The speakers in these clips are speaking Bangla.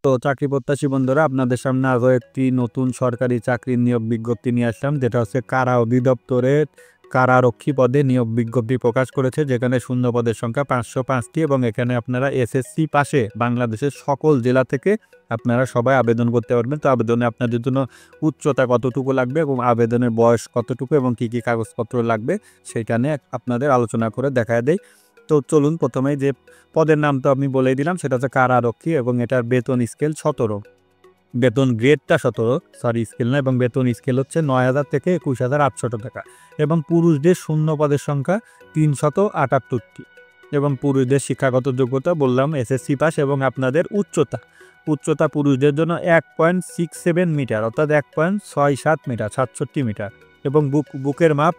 তো চাকরি প্রত্যাশী বন্ধুরা, আপনাদের সামনে আরও একটি নতুন সরকারি চাকরির নিয়োগ বিজ্ঞপ্তি নিয়ে আসলাম, যেটা হচ্ছে কারা অধিদপ্তরের কারারক্ষী পদে নিয়োগ বিজ্ঞপ্তি প্রকাশ করেছে, যেখানে শূন্য পদের সংখ্যা 505টি এবং এখানে আপনারা এসএসসি পাশে বাংলাদেশের সকল জেলা থেকে আপনারা সবাই আবেদন করতে পারবেন। তো আবেদনে আপনাদের জন্য উচ্চতা কতটুকু লাগবে এবং আবেদনের বয়স কতটুকু এবং কী কী কাগজপত্র লাগবে সেটা নিয়ে আপনাদের আলোচনা করে দেখায় দেয়। তো চলুন, প্রথমেই যে পদের নাম তো আমি বলেই দিলাম, সেটা হচ্ছে কারারক্ষী এবং এটার বেতন স্কেল 17, বেতন গ্রেডটা 17, সরি স্কেল না, এবং বেতন স্কেল হচ্ছে 9,000 থেকে 21,800 টাকা এবং পুরুষদের শূন্য পদের সংখ্যা 378টি এবং পুরুষদের শিক্ষাগত যোগ্যতা বললাম এসএসসি পাস এবং আপনাদের উচ্চতা পুরুষদের জন্য 1.67 মিটার অর্থাৎ 1.67 মিটার 67 মিটার এবং বুকের মাপ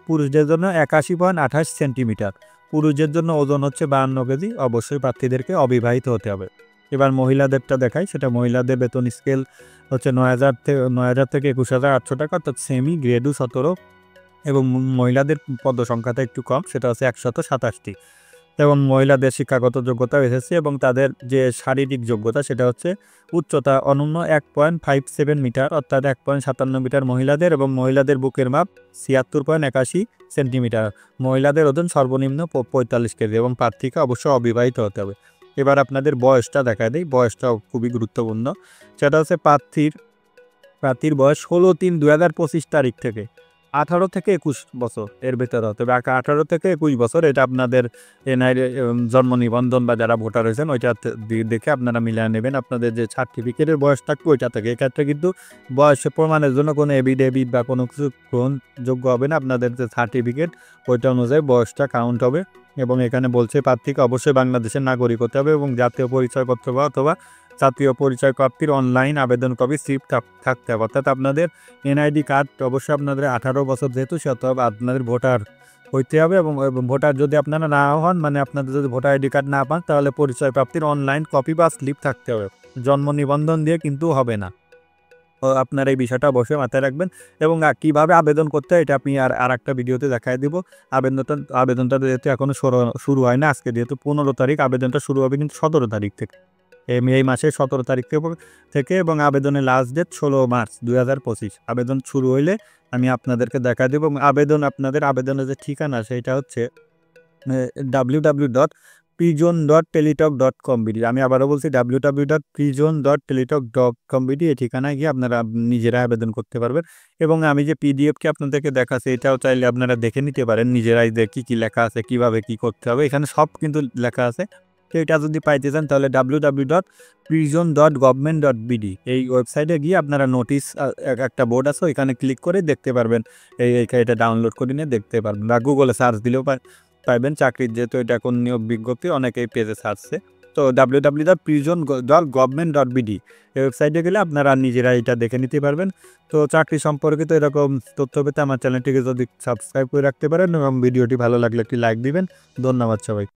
পুরুষদের জন্য 81.28 সেন্টিমিটার। পুরুষদের জন্য ওজন হচ্ছে 52 কেজি। অবশ্যই প্রার্থীদেরকে অবিবাহিত হতে হবে। এবার মহিলাদেরটা দেখাই, সেটা মহিলাদের বেতন স্কেল হচ্ছে 9,000 থেকে 21,800 টাকা অর্থাৎ সেমি গ্রেডও 17 এবং মহিলাদের পদসংখ্যাটা একটু কম, সেটা হচ্ছে 127টি এবং মহিলাদের শিক্ষাগত যোগ্যতা এসেছে এবং তাদের যে শারীরিক যোগ্যতা সেটা হচ্ছে উচ্চতা অনূন্য 1.57 মিটার অর্থাৎ 1.57 মিটার মহিলাদের এবং মহিলাদের বুকের মাপ 76.81 সেন্টিমিটার। মহিলাদের ওজন সর্বনিম্ন 45 কেজি এবং প্রার্থীকে অবশ্যই অবিবাহিত হতে হবে। এবার আপনাদের বয়সটা দেখা দেয়, বয়সটাও খুবই গুরুত্বপূর্ণ। সেটা হচ্ছে প্রার্থীর বয়স 16/3/2025 তারিখ থেকে 18 থেকে 21 বছর এর ভেতরে হতে হবে। 18 থেকে 21 বছর এটা আপনাদের এনআই জন্ম নিবন্ধন বা যারা ভোটার হয়েছেন ওইটা দেখে আপনারা মিলিয়ে নেবেন। আপনাদের যে সার্টিফিকেটের বয়স থাকবে ওইটা থেকে, এক্ষেত্রে কিন্তু বয়স প্রমাণের জন্য কোনো এভিডেভিট বা কোনো কিছু গ্রহণযোগ্য হবে না। আপনাদের যে সার্টিফিকেট ওইটা অনুযায়ী বয়সটা কাউন্ট হবে এবং এখানে বলছে প্রার্থীকে অবশ্যই বাংলাদেশের নাগরিক হতে হবে এবং জাতীয় পরিচয়পত্র অথবা জাতীয় পরিচয় প্রাপ্তির অনলাইন আবেদন কপি স্লিপ থাকতে হবে। অর্থাৎ আপনাদের এনআইডি কার্ড অবশ্যই আপনাদের 18 বছর যেহেতু সেহেতু আপনাদের ভোটার হইতে হবে এবং ভোটার যদি আপনারা না হন, মানে আপনাদের যদি ভোটার আইডি কার্ড না পান, তাহলে পরিচয় প্রাপ্তির অনলাইন কপি বা স্লিপ থাকতে হবে। জন্ম নিবন্ধন দিয়ে কিন্তু হবে না। আপনার এই বিষয়টা অবশ্যই মাথায় রাখবেন এবং কীভাবে আবেদন করতে হয় এটা আমি আর একটা ভিডিওতে দেখাই দিব। আবেদনটা যেহেতু এখনও শুরু হয় না, আজকে যেহেতু 15 তারিখ, আবেদনটা শুরু হবে কিন্তু 17 তারিখ থেকে, এই মাসের 17 তারিখ থেকে এবং আবেদনের লাস্ট ডেট 16 মার্চ 2025। আবেদন শুরু হইলে আমি আপনাদেরকে দেখা দেবো এবং আপনাদের আবেদনের যে ঠিকানা সেটা হচ্ছে www.prijon.teletalk.com.bd। আমি আবারও বলছি www.prijon.teletalk.com.bd। এই ঠিকানায় গিয়ে আপনারা নিজেরা আবেদন করতে পারবেন এবং আমি যে পিডিএফটি আপনাদেরকে দেখাচ্ছি এটাও চাইলে আপনারা দেখে নিতে পারেন নিজেরাই, যে কী কী লেখা আছে, কীভাবে কী করতে হবে, এখানে সব কিন্তু লেখা আছে। তো এটা যদি পাইতে চান তাহলে www.prijon.government.bd এই ওয়েবসাইটে গিয়ে আপনারা নোটিশ একটা বোর্ড আছে ওইখানে ক্লিক করে দেখতে পারবেন। এটা ডাউনলোড করে নিয়ে দেখতে পারবেন বা গুগলে সার্চ দিলেও পাইবেন। চাকরির যেহেতু এটা কোন নিয়োগ বিজ্ঞপ্তি অনেকেই পেজে সার্চছে, তো www.prijon.government.bd এই ওয়েবসাইটে গেলে আপনারা নিজেরা এটা দেখে নিতে পারবেন। তো চাকরি সম্পর্কিত এরকম তথ্য পেতে আমার চ্যানেলটিকে যদি সাবস্ক্রাইব করে রাখতে পারেন এবং ভিডিওটি ভালো লাগলে একটি লাইক দিবেন। ধন্যবাদ সবাই।